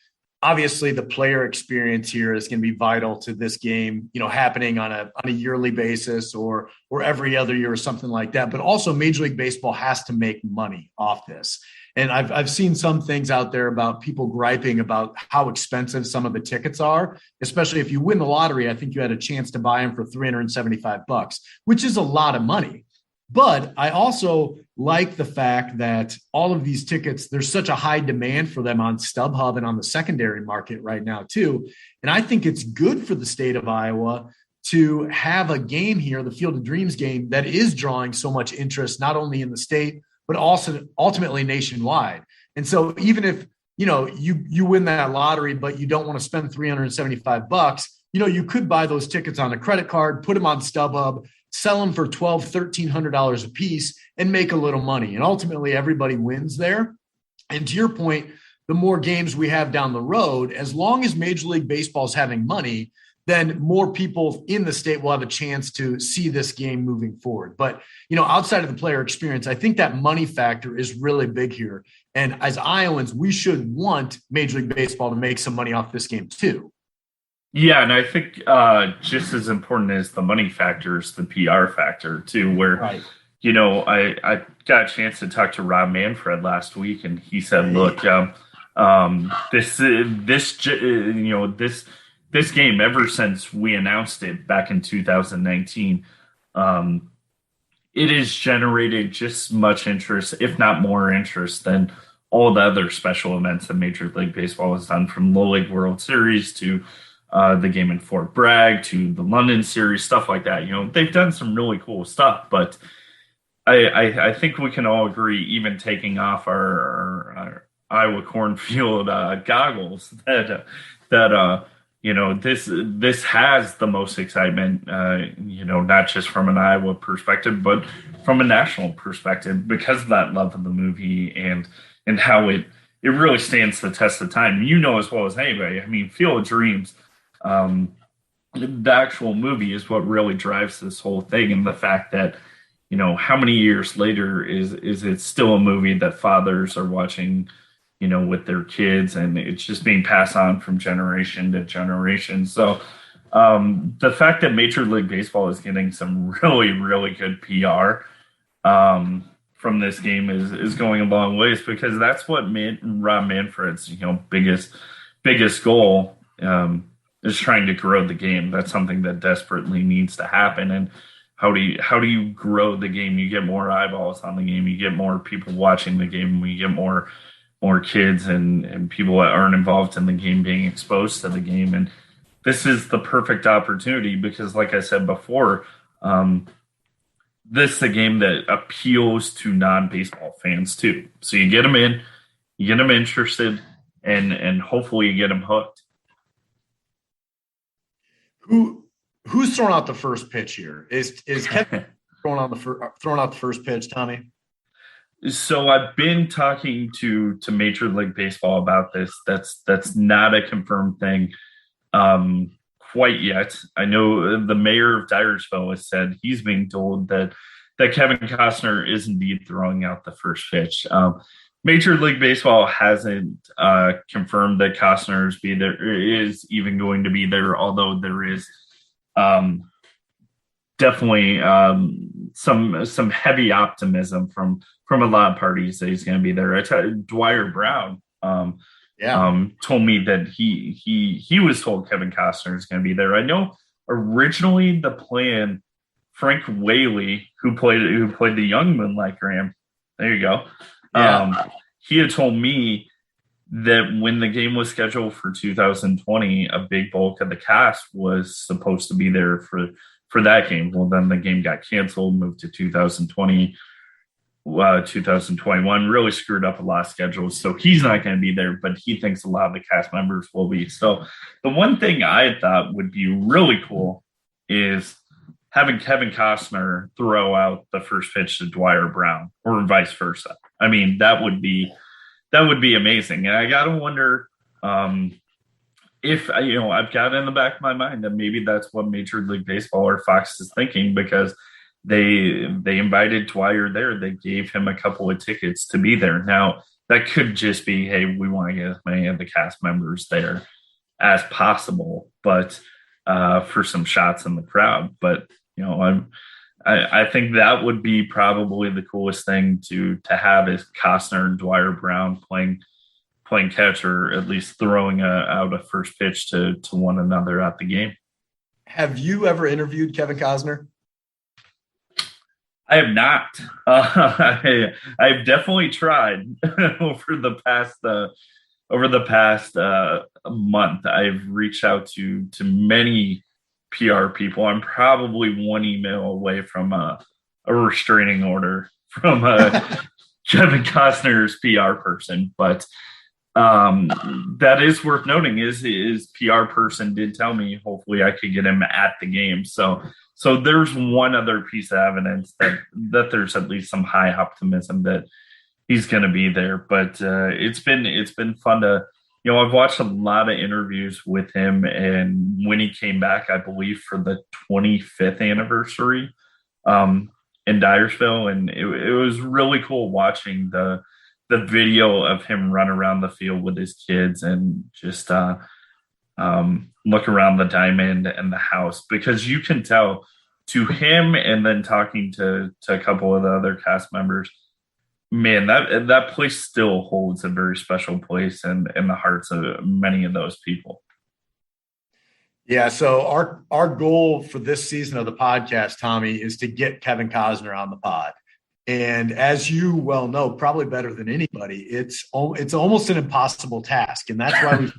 obviously the player experience here is going to be vital to this game, happening on a yearly basis or every other year or something like that. But also Major League Baseball has to make money off this. And I've seen some things out there about people griping about how expensive some of the tickets are, especially if you win the lottery. I think you had a chance to buy them for $375, which is a lot of money. But I also like the fact that all of these tickets, there's such a high demand for them on StubHub and on the secondary market right now too. And I think it's good for the state of Iowa to have a game here, the Field of Dreams game, that is drawing so much interest, not only in the state, but also ultimately nationwide. And so even if, you win that lottery, but you don't want to spend $375, you could buy those tickets on a credit card, put them on StubHub, sell them for $1,200, $1,300 a piece and make a little money. And ultimately everybody wins there. And to your point, the more games we have down the road, as long as Major League Baseball is having money, then more people in the state will have a chance to see this game moving forward. But, outside of the player experience, I think that money factor is really big here. And as Iowans, we should want Major League Baseball to make some money off this game too. Yeah, and I think just as important as the money factor is the PR factor too, where, right. I got a chance to talk to Rob Manfred last week, and he said, look, this game, ever since we announced it back in 2019, it has generated just as much interest, if not more interest, than all the other special events that Major League Baseball has done, from Little League World Series to the game in Fort Bragg to the London Series, stuff like that. They've done some really cool stuff, but I think we can all agree, even taking off our Iowa cornfield goggles, that this has the most excitement, not just from an Iowa perspective, but from a national perspective, because of that love of the movie and how it really stands the test of time. As well as anybody, Field of Dreams, the actual movie is what really drives this whole thing. And the fact that, how many years later is it still a movie that fathers are watching, with their kids, and it's just being passed on from generation to generation. So the fact that Major League Baseball is getting some really, really good PR from this game is going a long ways, because that's what Rob Manfred's, biggest goal is trying to grow the game. That's something that desperately needs to happen. And how do you grow the game? You get more eyeballs on the game. You get more people watching the game. You get more kids and people that aren't involved in the game being exposed to the game. And this is the perfect opportunity, because like I said before, this is a game that appeals to non-baseball fans too. So you get them in, you get them interested, and hopefully you get them hooked. Who's throwing out the first pitch here? Is Kevin throwing out the first pitch, Tommy? So I've been talking to Major League Baseball about this. That's not a confirmed thing quite yet. I know the mayor of Dyersville has said he's being told that Kevin Costner is indeed throwing out the first pitch. Major League Baseball hasn't confirmed that Costner is even going to be there, although there is definitely some heavy optimism from a lot of parties that he's going to be there. Dwyer Brown told me that he was told Kevin Costner is going to be there. I know originally the plan, Frank Whaley, who played the young Moonlight Graham, there you go. He had told me that when the game was scheduled for 2020, a big bulk of the cast was supposed to be there for that game. Well, then the game got canceled, moved to 2020, 2021, really screwed up a lot of schedules. So he's not going to be there, but he thinks a lot of the cast members will be. So the one thing I thought would be really cool is having Kevin Costner throw out the first pitch to Dwyer Brown, or vice versa. That would be amazing. And I got to wonder if, I've got in the back of my mind that maybe that's what Major League Baseball or Fox is thinking, because they invited Dwyer there. They gave him a couple of tickets to be there. Now, that could just be, hey, we want to get as many of the cast members there as possible, but for some shots in the crowd. But, I think that would be probably the coolest thing to have, is Costner and Dwyer Brown playing catch, or at least throwing out a first pitch to one another at the game. Have you ever interviewed Kevin Costner? I have not. I've definitely tried over the past month. I've reached out to many PR people. I'm probably one email away from a restraining order from Kevin Costner's PR person, but that is worth noting. His PR person did tell me hopefully I could get him at the game. So there's one other piece of evidence that there's at least some high optimism that he's going to be there. But it's been fun to, I've watched a lot of interviews with him, and when he came back, I believe for the 25th anniversary in Dyersville, and it was really cool watching the video of him run around the field with his kids and just look around the diamond and the house, because you can tell to him, and then talking to a couple of the other cast members, man, that place still holds a very special place in the hearts of many of those people. Yeah, so our goal for this season of the podcast, Tommy, is to get Kevin Costner on the pod. And as you well know, probably better than anybody, it's almost an impossible task. And that's why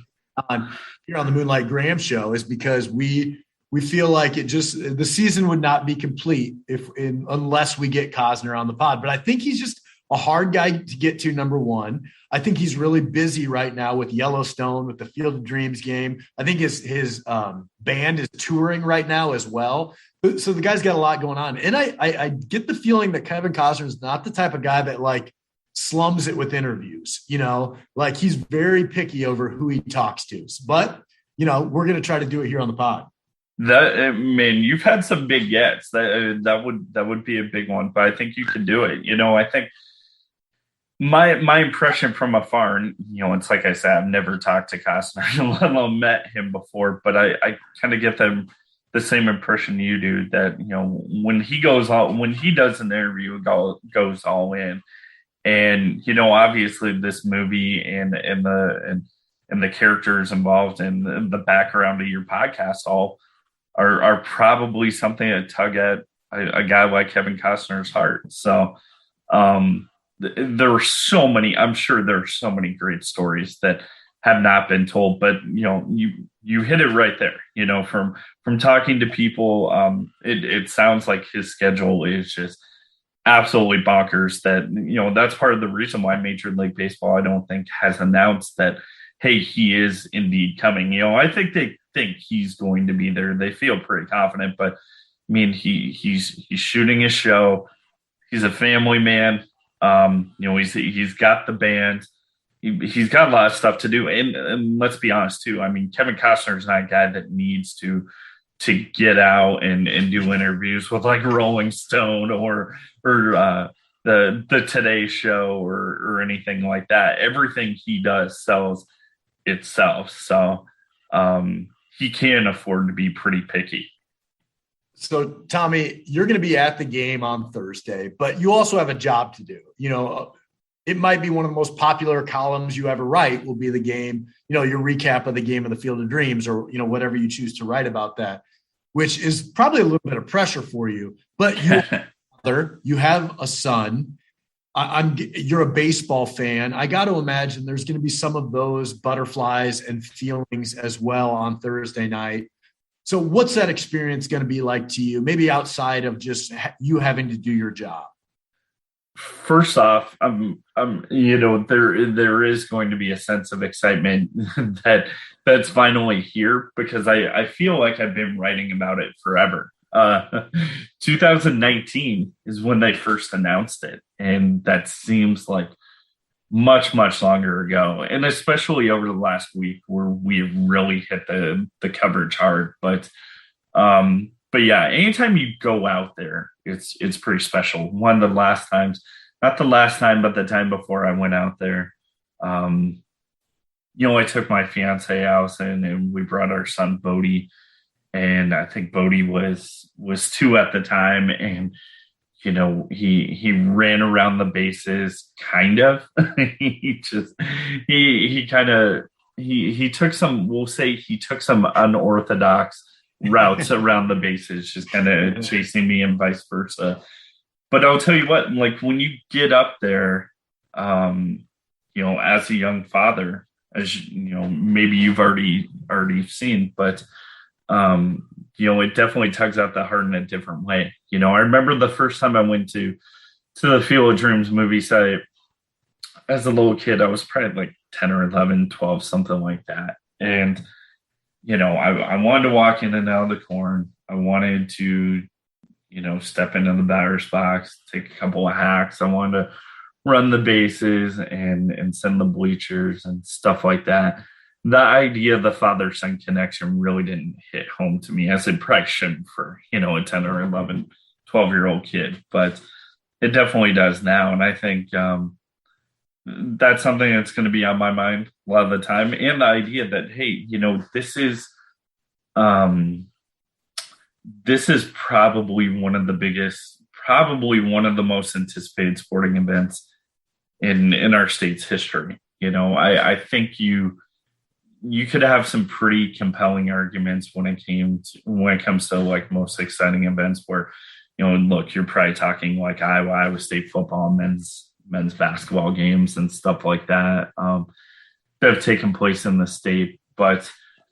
on here on the Moonlight Graham Show, is because we feel like the season would not be complete unless we get Costner on the pod. But I think he's just a hard guy to get to, number one. I think he's really busy right now with Yellowstone, with the Field of Dreams game. I think his band is touring right now as well. So the guy's got a lot going on. And I get the feeling that Kevin Costner is not the type of guy that like slums it with interviews, like he's very picky over who he talks to. But, we're going to try to do it here on the pod. You've had some big gets. That would be a big one, but I think you can do it. I think my impression from afar, and it's like I said, I've never talked to Costner, let alone met him before, but I kind of get the same impression you do, that when he does an interview, it goes all in. And obviously this movie and the characters involved in the background of your podcast all are probably something that tug at a guy like Kevin Costner's heart. So there are so many, I'm sure there are so many great stories that have not been told, but you hit it right there. From talking to people, it sounds like his schedule is just absolutely bonkers. That that's part of the reason why Major League Baseball, I don't think, has announced that, hey, he is indeed coming. I think they think he's going to be there. They feel pretty confident, but I mean, he's shooting his show. He's a family man. He's got the band. He's got a lot of stuff to do. And let's be honest too. I mean, Kevin Costner is not a guy that needs to get out and do interviews with like Rolling Stone or the Today Show or anything like that. Everything he does sells itself. So he can afford to be pretty picky. So, Tommy, you're going to be at the game on Thursday, but you also have a job to do. It might be one of the most popular columns you ever write will be the game, your recap of the game of the Field of Dreams, or, whatever you choose to write about that, which is probably a little bit of pressure for you. But you have a son. You're a baseball fan. I got to imagine there's going to be some of those butterflies and feelings as well on Thursday night. So what's that experience going to be like to you, maybe outside of just you having to do your job? First off, there is going to be a sense of excitement that's finally here, because I feel like I've been writing about it forever. 2019 is when they first announced it, and that seems like much, much longer ago, and especially over the last week where we've really hit the coverage hard. But yeah, anytime you go out there, it's pretty special. One of the last times, not the last time, but the time before I went out there, I took my fiance Allison, and we brought our son Bodie, and I think Bodie was 2 at the time, and he ran around the bases, kind of. he took some, we'll say he took some unorthodox routes around the bases, just kind of chasing me and vice versa. But I'll tell you what, like when you get up there, as a young father, as maybe you've already seen, but it definitely tugs out the heart in a different way. I remember the first time I went to the Field of Dreams movie site, as a little kid, I was probably like 10 or 11, 12, something like that. And, I wanted to walk in and out of the corn. I wanted to, step into the batter's box, take a couple of hacks. I wanted to run the bases and send the bleachers and stuff like that. The idea of the father-son connection really didn't hit home to me, as it probably shouldn't for, a 10 or 11, 12-year-old kid. But it definitely does now. And I think that's something that's going to be on my mind a lot of the time. And the idea that, hey, this is probably one of the biggest, probably one of the most anticipated sporting events in our state's history. I think you could have some pretty compelling arguments when it comes to like most exciting events where, look, you're probably talking like Iowa State football, men's basketball games and stuff like that that have taken place in the state. But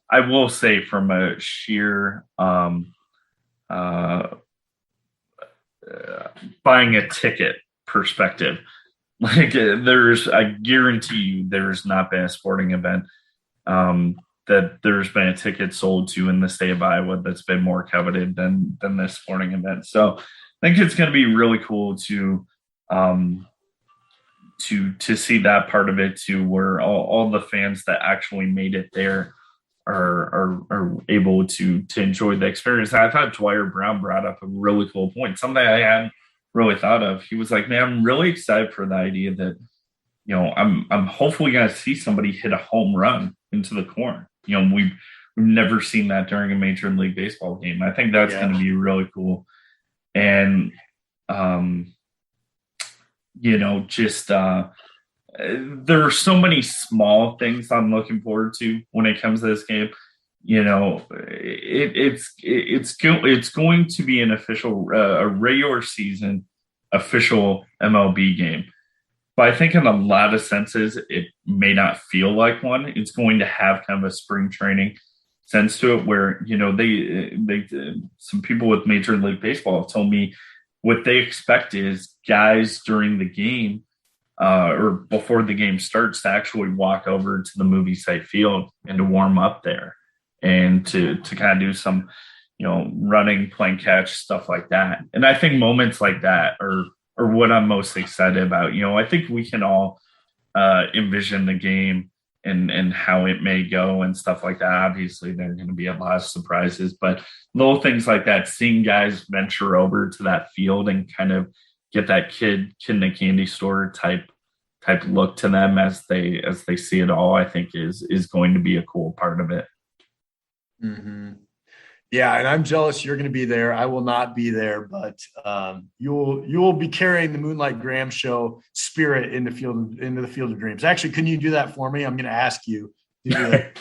I will say, from a sheer buying a ticket perspective, like I guarantee you there's not been a sporting event that there's been a ticket sold to in the state of Iowa that's been more coveted than this sporting event. So I think it's going to be really cool to see that part of it too, where all the fans that actually made it there are able to enjoy the experience. And I thought Dwyer Brown brought up a really cool point, something I hadn't really thought of. He was like, man, I'm really excited for the idea that, I'm hopefully going to see somebody hit a home run into the corn. We've never seen that during a Major League Baseball game. I think that's going to be really cool. And, there are so many small things I'm looking forward to when it comes to this game. It's going to be an official, a regular season official MLB game. But I think in a lot of senses, it may not feel like one. It's going to have kind of a spring training sense to it where, they some people with Major League Baseball have told me what they expect is guys during the game or before the game starts to actually walk over to the movie site field and to warm up there and to kind of do some, running, playing catch, stuff like that. And I think moments like that are what I'm most excited about. I think we can all envision the game and how it may go and stuff like that. Obviously, there are going to be a lot of surprises, but little things like that, seeing guys venture over to that field and kind of get that kid in the candy store type look to them as they see it all, I think is going to be a cool part of it. Mm-hmm. Yeah, and I'm jealous you're going to be there. I will not be there, but you will be carrying the Moonlight Graham Show spirit into the Field of Dreams. Actually, can you do that for me? I'm going to ask you to do that.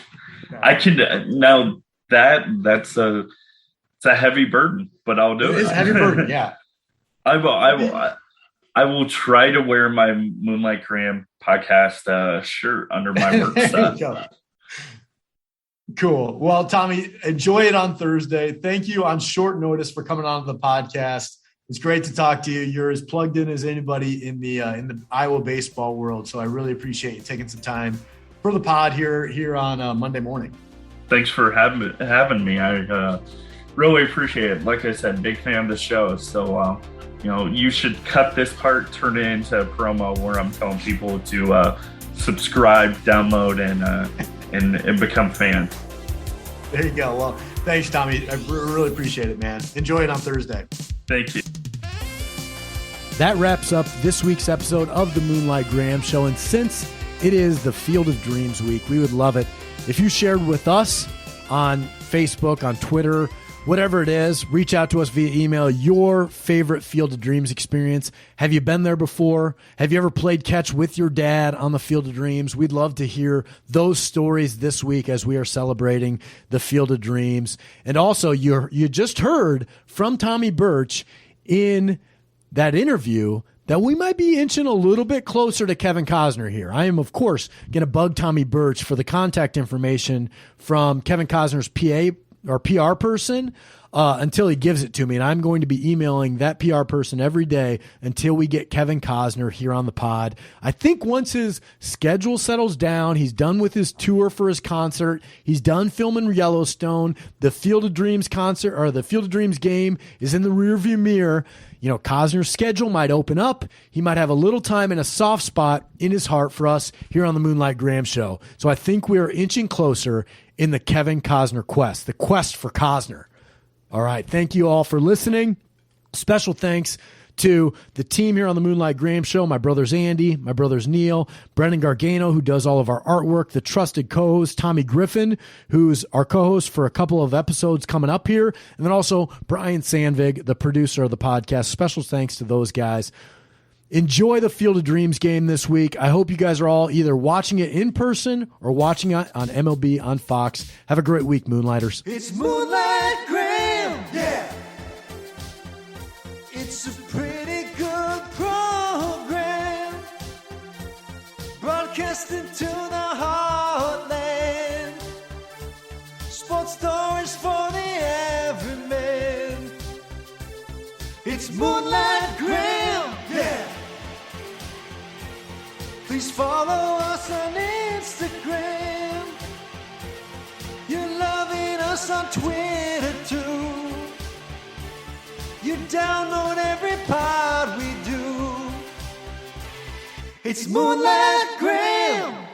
I can. Now that's a heavy burden, but I'll do it. It's a heavy burden. Yeah, I will try to wear my Moonlight Graham podcast shirt under my work stuff. Cool. Well, Tommy, enjoy it on Thursday. Thank you on short notice for coming on the podcast. It's great to talk to you. You're as plugged in as anybody in the Iowa baseball world. So I really appreciate you taking some time for the pod here on Monday morning. Thanks for having me. I really appreciate it. Like I said, big fan of the show. So, you should cut this part, turn it into a promo where I'm telling people to subscribe, download, and become fans. There you go. Well, thanks, Tommy. I really appreciate it, man. Enjoy it on Thursday. Thank you. That wraps up this week's episode of the Moonlight Graham Show. And since it is the Field of Dreams week, we would love it if you shared with us on Facebook, on Twitter, whatever it is. Reach out to us via email your favorite Field of Dreams experience. Have you been there before? Have you ever played catch with your dad on the Field of Dreams? We'd love to hear those stories this week as we are celebrating the Field of Dreams. And also, you just heard from Tommy Birch in that interview that we might be inching a little bit closer to Kevin Costner here. I am, of course, going to bug Tommy Birch for the contact information from Kevin Costner's PA or PR person. until he gives it to me. And I'm going to be emailing that PR person every day until we get Kevin Costner here on the pod. I think once his schedule settles down, he's done with his tour for his concert, he's done filming Yellowstone, the Field of Dreams concert or the Field of Dreams game is in the rearview mirror. You know, Costner's schedule might open up. He might have a little time and a soft spot in his heart for us here on the Moonlight Graham Show. So I think we're inching closer in the Kevin Costner quest, the quest for Costner. All right. Thank you all for listening. Special thanks to the team here on the Moonlight Graham Show, my brothers Andy, my brothers Neil, Brendan Gargano, who does all of our artwork, the trusted co-host Tommy Griffin, who's our co-host for a couple of episodes coming up here, and then also Brian Sandvig, the producer of the podcast. Special thanks to those guys. Enjoy the Field of Dreams game this week. I hope you guys are all either watching it in person or watching it on MLB on Fox. Have a great week, Moonlighters. It's Moonlight Graham, yeah. It's a pretty good program, broadcasting to the heartland. Sports stories for the everyman. It's Moonlight Graham, yeah. Please follow us on Instagram. You're loving us on Twitter too. You download every pod we do. It's Moonlight Graham.